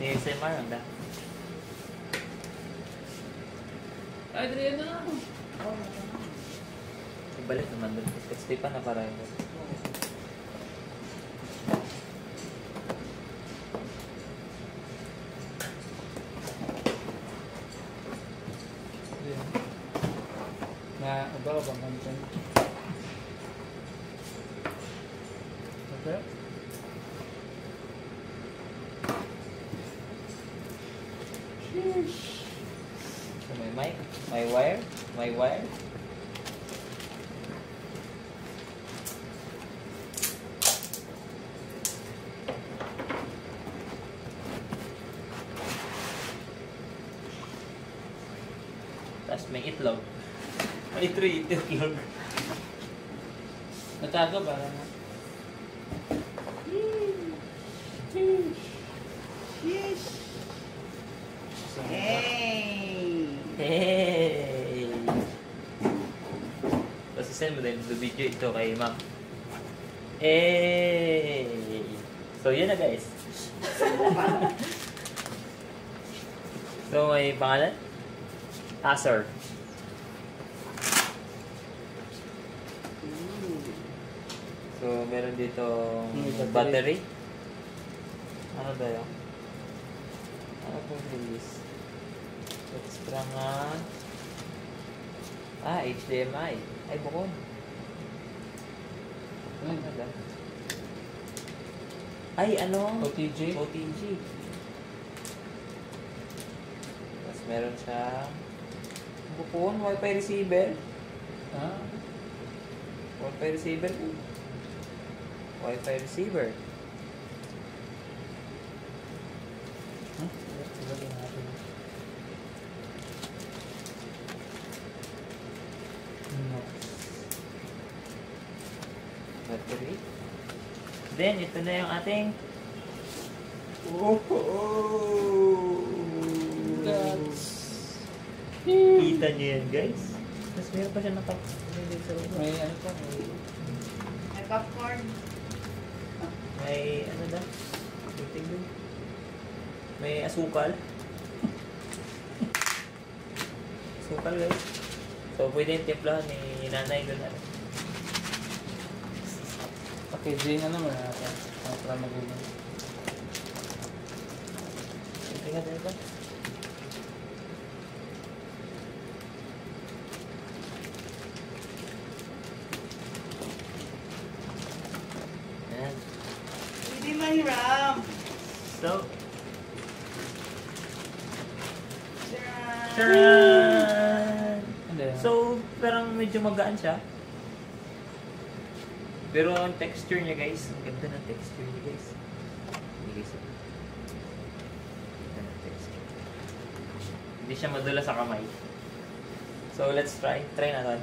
ASMR ang da. Ay, dali na. Ibalik naman doon. Stay pa na para yun. Na, ba bang kanton? Okay. So may mic, may wire, may wire. Tapos may itlog. May 3 itlog. Natago ba? Yes. So, Hey. hey! Tapos isend mo din the video ito kay ma'am. Hey! So yun na guys. So may pangalan? Acer. So meron dito battery. Ano ba yun? Ano pong release? Extra nga. HDMI. Ay, bukod. Ano ba? Ay, ano? OTG. OTG. Tapos meron siya bukod, Wi-Fi receiver. Ah, Wi-Fi receiver. Wi-Fi receiver. lagyan natin. No. Battery. Then, ito na yung ating kita nyo yan, guys. Tapos meron pa siya May ano pa? May popcorn. may ano na? Tingnan. May asukal. Asukal, guys. So, pwede yung timplahan ni nanay doon. Okay, Jane, ano mo natin? Para magulang. Tingnan tayo ba? Ayan. Hindi mahiram. So, Tara. Charan! Hindi. So, parang medyo magaan siya. Pero ang texture niya, guys, ang ganda ng texture niya, guys. Hindi, guys. Ganda ng texture. Hindi siya madula sa kamay. So, let's try. Try natin.